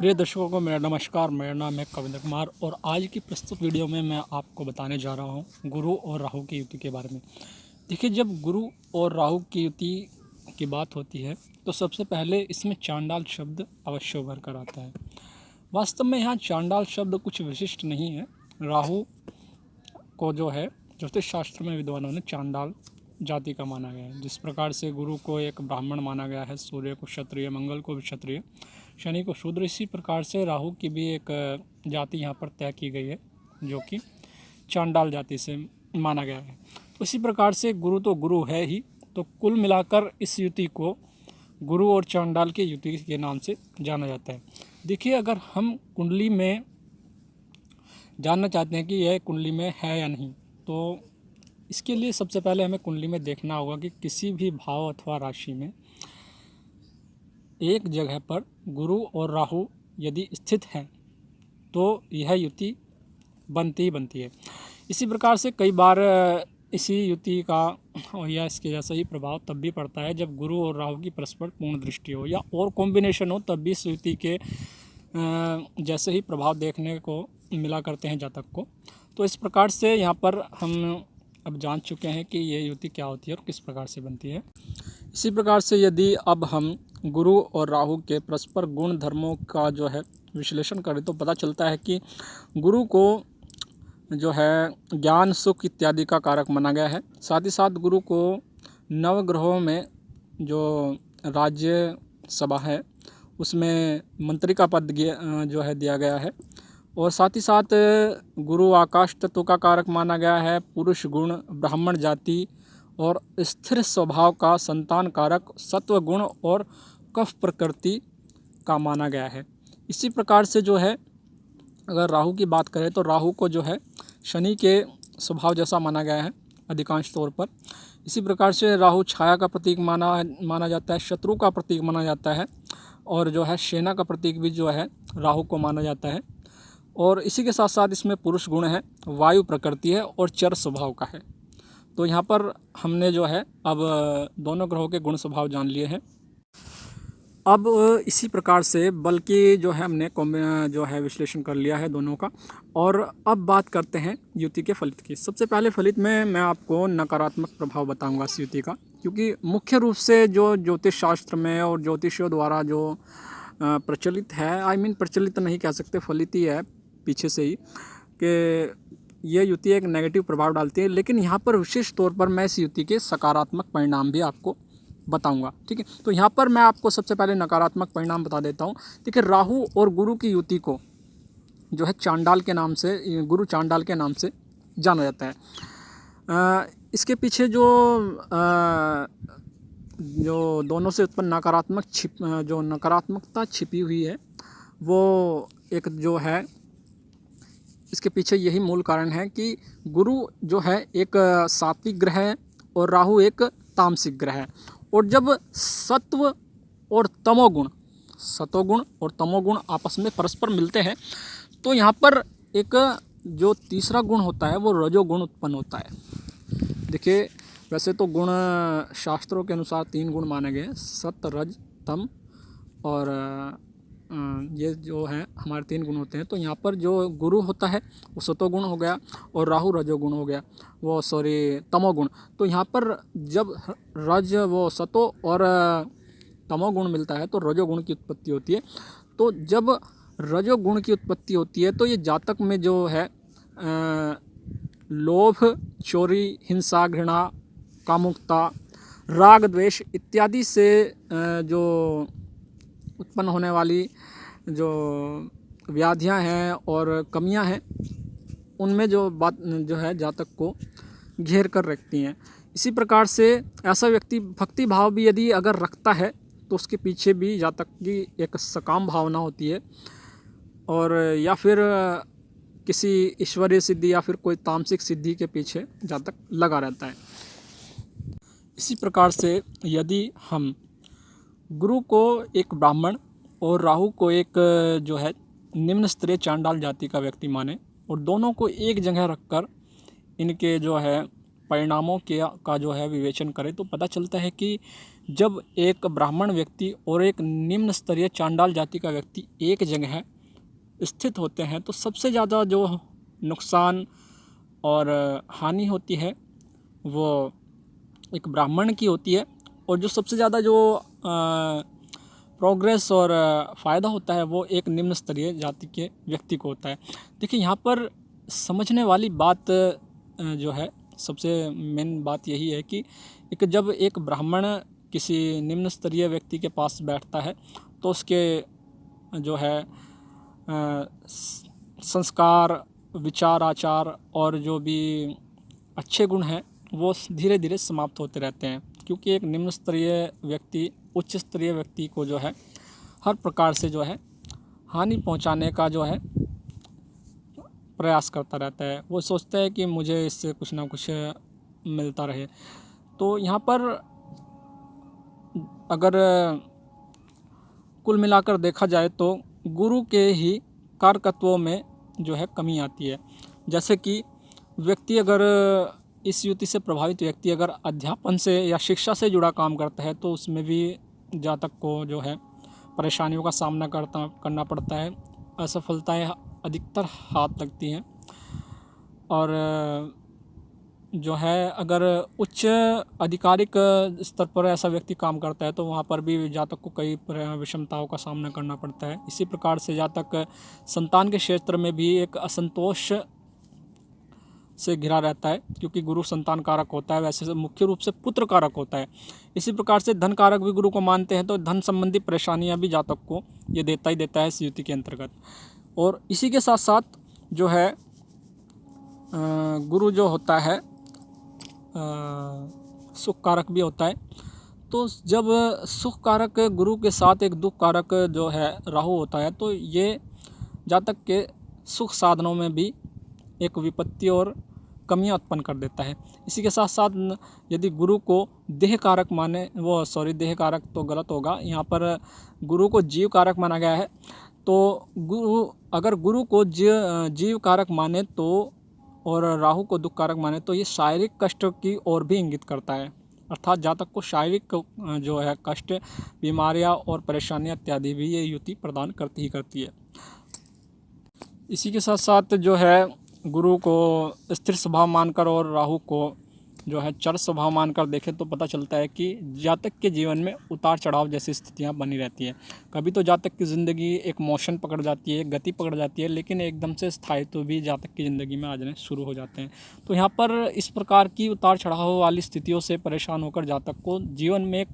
प्रिय दर्शकों को मेरा नमस्कार। मेरा नाम है कविंद्र कुमार और आज की प्रस्तुत वीडियो में मैं आपको बताने जा रहा हूं गुरु और राहु की युति के बारे में। देखिए, जब गुरु और राहु की युति की बात होती है तो सबसे पहले इसमें चांडाल शब्द अवश्य उभर कर आता है। वास्तव में यहाँ चांडाल शब्द कुछ विशिष्ट नहीं है। राहु को जो है ज्योतिष शास्त्र में विद्वानों ने चांडाल जाति का माना गया है। जिस प्रकार से गुरु को एक ब्राह्मण माना गया है, सूर्य को क्षत्रिय, मंगल को भी क्षत्रिय, शनि को शूद्र, इसी प्रकार से राहु की भी एक जाति यहाँ पर तय की गई है जो कि चांडाल जाति से माना गया है। तो इसी प्रकार से गुरु तो गुरु है ही, तो कुल मिलाकर इस युति को गुरु और चांडाल की युति के नाम से जाना जाता है। देखिए, अगर हम कुंडली में जानना चाहते हैं कि यह कुंडली में है या नहीं, तो इसके लिए सबसे पहले हमें कुंडली में देखना होगा कि किसी भी भाव अथवा राशि में एक जगह पर गुरु और राहु यदि स्थित हैं तो यह युति बनती ही बनती है। इसी प्रकार से कई बार इसी युति का या इसके जैसा ही प्रभाव तब भी पड़ता है जब गुरु और राहु की परस्पर पूर्ण दृष्टि हो या और कॉम्बिनेशन हो, तब भी इस युति के जैसे ही प्रभाव देखने को मिला करते हैं जातक को। तो इस प्रकार से यहाँ पर हम अब जान चुके हैं कि ये युति क्या होती है और किस प्रकार से बनती है। इसी प्रकार से यदि अब हम गुरु और राहु के परस्पर गुण धर्मों का जो है विश्लेषण करें तो पता चलता है कि गुरु को जो है ज्ञान, सुख इत्यादि का कारक माना गया है। साथ ही साथ गुरु को नवग्रहों में जो राज्य सभा है उसमें मंत्री का पद जो है दिया गया है। और साथ ही साथ गुरु आकाश तत्व का कारक माना गया है, पुरुष गुण, ब्राह्मण जाति और स्थिर स्वभाव का संतान कारक, सत्व गुण और कफ प्रकृति का माना गया है। इसी प्रकार से जो है अगर राहु की बात करें तो राहु को जो है शनि के स्वभाव जैसा माना गया है अधिकांश तौर पर। इसी प्रकार से राहु छाया का प्रतीक माना जाता है, शत्रु का प्रतीक माना जाता है और जो है सेना का प्रतीक भी जो है राहु को माना जाता है। और इसी के साथ साथ इसमें पुरुष गुण है, वायु प्रकृति है और चर स्वभाव का है। तो यहाँ पर हमने जो है अब दोनों ग्रहों के गुण स्वभाव जान लिए हैं। अब इसी प्रकार से बल्कि जो है हमने जो है विश्लेषण कर लिया है दोनों का। और अब बात करते हैं युति के फलित की। सबसे पहले फलित में मैं आपको नकारात्मक प्रभाव बताऊंगा इस युति का, क्योंकि मुख्य रूप से जो ज्योतिष शास्त्र में और ज्योतिषियों द्वारा जो प्रचलित है, प्रचलित नहीं कह सकते, फलित ही है पीछे से ही, कि ये युति एक नेगेटिव प्रभाव डालती है। लेकिन यहाँ पर विशेष तौर पर मैं इस युति के सकारात्मक परिणाम भी आपको बताऊंगा। ठीक है, तो यहाँ पर मैं आपको सबसे पहले नकारात्मक परिणाम बता देता हूँ। देखिए, राहु और गुरु की युति को जो है चांडाल के नाम से, गुरु चांडाल के नाम से जाना जाता है। इसके पीछे जो दोनों से उत्पन्न नकारात्मकता छिपी हुई है, वो एक जो है इसके पीछे यही मूल कारण है कि गुरु जो है एक सात्विक ग्रह है और राहु एक तामसिक ग्रह है। और जब सत्व और तमोगुण, सतोगुण और तमोगुण आपस में परस्पर मिलते हैं तो यहाँ पर एक जो तीसरा गुण होता है वो रजोगुण उत्पन्न होता है। देखिए, वैसे तो गुण शास्त्रों के अनुसार 3 गुण माने गए हैं, सत, रज, तम, और ये जो है हमारे 3 गुण होते हैं। तो यहाँ पर जो गुरु होता है वो सतोगुण हो गया और राहु रजोगुण हो गया, तमोगुण। तो यहाँ पर जब सतो और तमोगुण मिलता है तो रजोगुण की उत्पत्ति होती है। तो जब रजोगुण की उत्पत्ति होती है तो ये जातक में जो है लोभ, चोरी, हिंसा, घृणा, कामुकता, राग, द्वेष इत्यादि से जो उत्पन्न होने वाली जो व्याधियां हैं और कमियां हैं, उनमें जो है जातक को घेर कर रखती हैं। इसी प्रकार से ऐसा व्यक्ति भक्ति भाव भी यदि अगर रखता है तो उसके पीछे भी जातक की एक सकाम भावना होती है, और या फिर किसी ईश्वरीय सिद्धि या फिर कोई तामसिक सिद्धि के पीछे जातक लगा रहता है। इसी प्रकार से यदि हम गुरु को एक ब्राह्मण और राहु को एक जो है निम्न स्तरीय चांडाल जाति का व्यक्ति माने और दोनों को एक जगह रखकर इनके जो है परिणामों का जो है विवेचन करें तो पता चलता है कि जब एक ब्राह्मण व्यक्ति और एक निम्न स्तरीय चांडाल जाति का व्यक्ति एक जगह स्थित होते हैं तो सबसे ज़्यादा जो नुकसान और हानि होती है वो एक ब्राह्मण की होती है, और जो सबसे ज़्यादा जो प्रोग्रेस और फ़ायदा होता है वो एक निम्न स्तरीय जाति के व्यक्ति को होता है। देखिए यहाँ पर समझने वाली बात जो है, सबसे मेन बात यही है कि जब एक ब्राह्मण किसी निम्न स्तरीय व्यक्ति के पास बैठता है तो उसके जो है संस्कार, विचार, आचार और जो भी अच्छे गुण हैं वो धीरे धीरे समाप्त होते रहते हैं, क्योंकि एक निम्न स्तरीय व्यक्ति उच्च स्तरीय व्यक्ति को जो है हर प्रकार से जो है हानि पहुंचाने का जो है प्रयास करता रहता है। वो सोचता है कि मुझे इससे कुछ ना कुछ मिलता रहे। तो यहाँ पर अगर कुल मिलाकर देखा जाए तो गुरु के ही कारकत्वों में जो है कमी आती है। जैसे कि व्यक्ति अगर इस युति से प्रभावित व्यक्ति अगर अध्यापन से या शिक्षा से जुड़ा काम करता है तो उसमें भी जातक को जो है परेशानियों का सामना करना पड़ता है, असफलताएं अधिकतर हाथ लगती हैं। और जो है अगर उच्च आधिकारिक स्तर पर ऐसा व्यक्ति काम करता है तो वहाँ पर भी जातक को कई विषमताओं का सामना करना पड़ता है। इसी प्रकार से जातक संतान के क्षेत्र में भी एक असंतोष से घिरा रहता है, क्योंकि गुरु संतान कारक होता है, वैसे मुख्य रूप से पुत्र कारक होता है। इसी प्रकार से धन कारक भी गुरु को मानते हैं, तो धन संबंधी परेशानियां भी जातक को ये देता ही देता है इस युति के अंतर्गत। और इसी के साथ साथ जो है गुरु जो होता है सुख कारक भी होता है। तो जब सुख कारक गुरु के साथ एक दुख कारक जो है राहु होता है तो ये जातक के सुख साधनों में भी एक विपत्ति और कमियां उत्पन्न कर देता है। इसी के साथ साथ यदि गुरु को देह कारक माने, देह कारक तो गलत होगा, यहाँ पर गुरु को जीव कारक माना गया है। तो अगर गुरु को जीव कारक माने तो और राहु को दुख कारक माने तो ये शारीरिक कष्ट की ओर भी इंगित करता है, अर्थात जातक को शारीरिक जो है कष्ट, बीमारियां और परेशानियां इत्यादि भी ये युति प्रदान करती है। इसी के साथ साथ जो है गुरु को स्थिर स्वभाव मानकर और राहु को जो है चर स्वभाव मानकर देखें तो पता चलता है कि जातक के जीवन में उतार चढ़ाव जैसी स्थितियां बनी रहती हैं। कभी तो जातक की ज़िंदगी एक मोशन पकड़ जाती है, एक गति पकड़ जाती है, लेकिन एकदम से स्थायित्व भी जातक की ज़िंदगी में आ जाने शुरू हो जाते हैं। तो यहाँ पर इस प्रकार की उतार चढ़ाव वाली स्थितियों से परेशान होकर जातक को जीवन में एक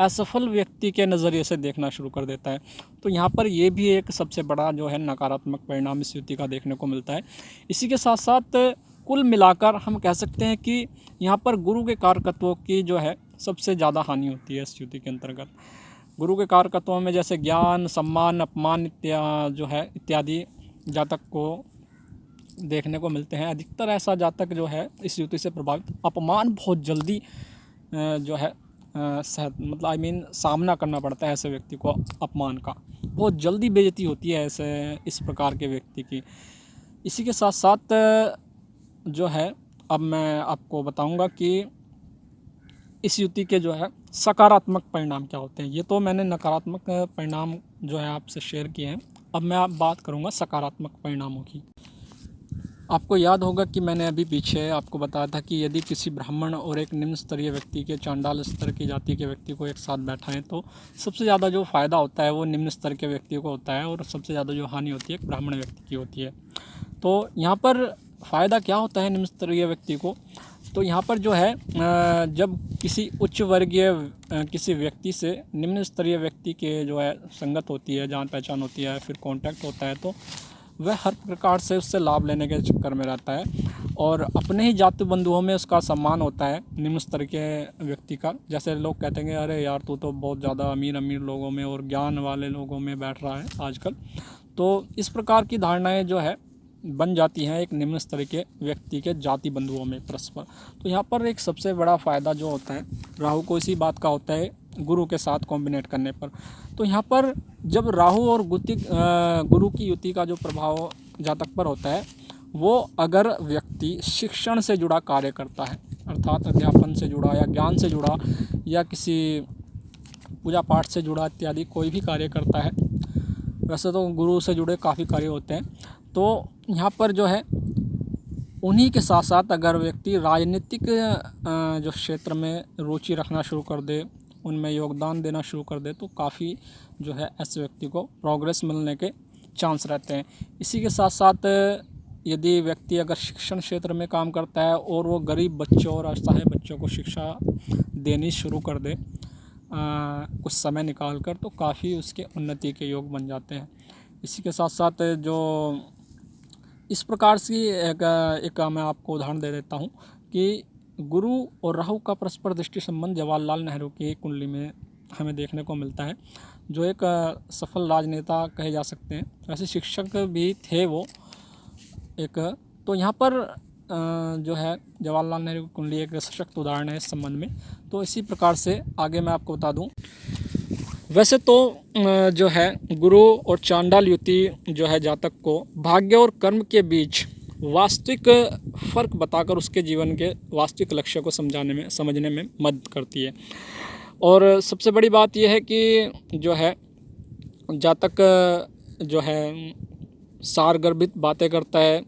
असफल व्यक्ति के नज़रिए से देखना शुरू कर देता है। तो यहाँ पर ये भी एक सबसे बड़ा जो है नकारात्मक परिणाम इस युति का देखने को मिलता है। इसी के साथ साथ कुल मिलाकर हम कह सकते हैं कि यहाँ पर गुरु के कारकत्वों की जो है सबसे ज़्यादा हानि होती है इस युति के अंतर्गत। गुरु के कारकत्वों में जैसे ज्ञान, सम्मान, अपमान इत्यादि जातक को देखने को मिलते हैं। अधिकतर ऐसा जातक जो है इस युति से प्रभावित अपमान बहुत जल्दी जो है सामना करना पड़ता है ऐसे व्यक्ति को। अपमान का बहुत जल्दी बेइज्जती होती है ऐसे इस प्रकार के व्यक्ति की। इसी के साथ साथ जो है अब मैं आपको बताऊंगा कि इस युति के जो है सकारात्मक परिणाम क्या होते हैं। ये तो मैंने नकारात्मक परिणाम जो है आपसे शेयर किए हैं, अब मैं बात करूंगा सकारात्मक परिणामों की। आपको याद होगा कि मैंने अभी पीछे आपको बताया था कि यदि किसी ब्राह्मण और एक निम्न स्तरीय व्यक्ति के चांडाल स्तर की जाति के व्यक्ति को एक साथ बैठाएं तो सबसे ज़्यादा जो फ़ायदा होता है वो निम्न स्तर के व्यक्ति को होता है, और सबसे ज़्यादा जो हानि होती है एक ब्राह्मण व्यक्ति की होती है। तो यहाँ पर फ़ायदा क्या होता है निम्न स्तरीय व्यक्ति को, तो यहाँ पर जो है जब किसी उच्च वर्गीय किसी व्यक्ति से निम्न स्तरीय व्यक्ति के जो है संगत होती है, जान पहचान होती है, फिर कांटेक्ट होता है, तो वह हर प्रकार से उससे लाभ लेने के चक्कर में रहता है और अपने ही जाति बंधुओं में उसका सम्मान होता है निम्न स्तर के व्यक्ति का। जैसे लोग कहते हैं अरे यार तू तो बहुत ज़्यादा अमीर लोगों में और ज्ञान वाले लोगों में बैठ रहा है आजकल। तो इस प्रकार की धारणाएं जो है बन जाती हैं एक निम्न स्तर के व्यक्ति के जाति बंधुओं में परस्पर। तो यहाँ पर एक सबसे बड़ा फ़ायदा जो होता है राहु को इसी बात का होता है गुरु के साथ कॉम्बिनेट करने पर। तो यहाँ पर जब राहु और गुरु की युति का जो प्रभाव जातक पर होता है वो अगर व्यक्ति शिक्षण से जुड़ा कार्य करता है, अर्थात अध्यापन से जुड़ा या ज्ञान से जुड़ा या किसी पूजा पाठ से जुड़ा इत्यादि कोई भी कार्य करता है, वैसे तो गुरु से जुड़े काफ़ी कार्य होते हैं, तो यहाँ पर जो है उन्हीं के साथ साथ अगर व्यक्ति राजनीतिक जो क्षेत्र में रुचि रखना शुरू कर दे, उनमें योगदान देना शुरू कर दे, तो काफ़ी जो है ऐसे व्यक्ति को प्रोग्रेस मिलने के चांस रहते हैं। इसी के साथ साथ यदि व्यक्ति अगर शिक्षण क्षेत्र में काम करता है और वो गरीब बच्चों और असहाय बच्चों को शिक्षा देनी शुरू कर दे कुछ समय निकाल कर, तो काफ़ी उसके उन्नति के योग बन जाते हैं। इसी के साथ साथ जो इस प्रकार से एक मैं आपको उदाहरण दे देता हूँ कि गुरु और राहु का परस्पर दृष्टि संबंध जवाहरलाल नेहरू की कुंडली में हमें देखने को मिलता है, जो एक सफल राजनेता कहे जा सकते हैं, ऐसे शिक्षक भी थे वो एक। तो यहाँ पर जो है जवाहरलाल नेहरू की कुंडली एक सशक्त उदाहरण है इस संबंध में। तो इसी प्रकार से आगे मैं आपको बता दूं, वैसे तो जो है गुरु और चांडाल युति जो है जातक को भाग्य और कर्म के बीच वास्तविक फ़र्क बताकर उसके जीवन के वास्तविक लक्ष्य को समझने में मदद करती है। और सबसे बड़ी बात यह है कि जो है जातक जो है सारगर्भित बातें करता है,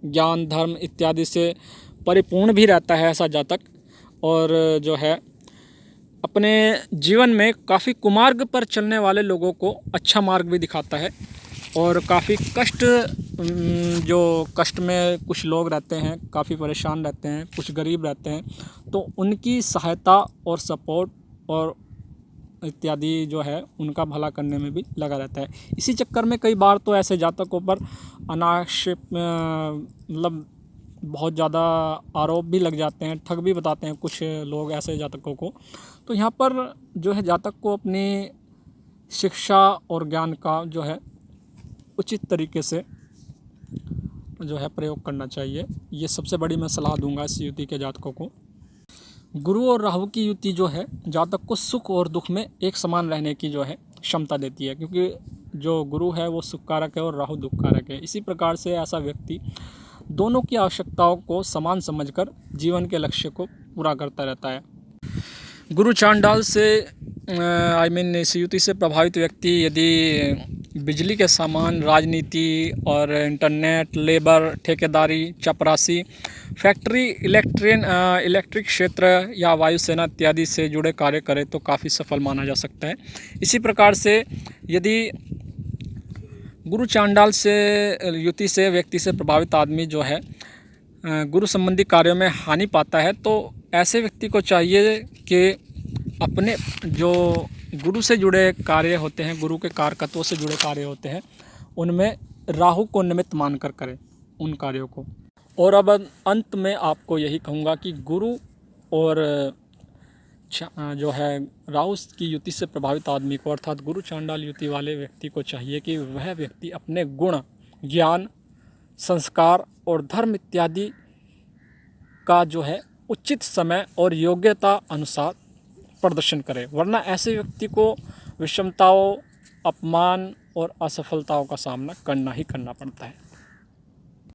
ज्ञान धर्म इत्यादि से परिपूर्ण भी रहता है ऐसा जातक, और जो है अपने जीवन में काफ़ी कुमार्ग पर चलने वाले लोगों को अच्छा मार्ग भी दिखाता है। और काफ़ी जो कष्ट में कुछ लोग रहते हैं, काफ़ी परेशान रहते हैं, कुछ गरीब रहते हैं, तो उनकी सहायता और सपोर्ट और इत्यादि जो है उनका भला करने में भी लगा रहता है। इसी चक्कर में कई बार तो ऐसे जातकों पर अनाक्षेप मतलब बहुत ज़्यादा आरोप भी लग जाते हैं, ठग भी बताते हैं कुछ लोग ऐसे जातकों को। तो यहाँ पर जो है जातक को अपनी शिक्षा और ज्ञान का जो है उचित तरीके से जो है प्रयोग करना चाहिए। ये सबसे बड़ी मैं सलाह दूंगा इस युति के जातकों को। गुरु और राहु की युति जो है जातक को सुख और दुख में एक समान रहने की जो है क्षमता देती है, क्योंकि जो गुरु है वो सुख कारक है और राहु दुख कारक है। इसी प्रकार से ऐसा व्यक्ति दोनों की आवश्यकताओं को समान समझकर जीवन के लक्ष्य को पूरा करता रहता है। गुरु चांडाल से इस युति से प्रभावित व्यक्ति यदि बिजली के सामान, राजनीति और इंटरनेट, लेबर, ठेकेदारी, चपरासी, फैक्ट्री, इलेक्ट्रिक क्षेत्र या वायुसेना इत्यादि से जुड़े कार्य करे तो काफ़ी सफल माना जा सकता है। इसी प्रकार से यदि गुरु चांडाल से युति से व्यक्ति से प्रभावित आदमी जो है गुरु संबंधी कार्यों में हानि पाता है, तो ऐसे व्यक्ति को चाहिए कि अपने जो गुरु से जुड़े कार्य होते हैं, गुरु के कारकत्वों से जुड़े कार्य होते हैं, उनमें राहु को निमित्त मानकर करें उन कार्यों को। और अब अंत में आपको यही कहूँगा कि गुरु और जो है राहु की युति से प्रभावित आदमी को, अर्थात गुरु चांडाल युति वाले व्यक्ति को चाहिए कि वह व्यक्ति अपने गुण, ज्ञान, संस्कार और धर्म इत्यादि का जो है उचित समय और योग्यता अनुसार प्रदर्शन करे, वरना ऐसे व्यक्ति को विषमताओं, अपमान और असफलताओं का सामना करना ही करना पड़ता है।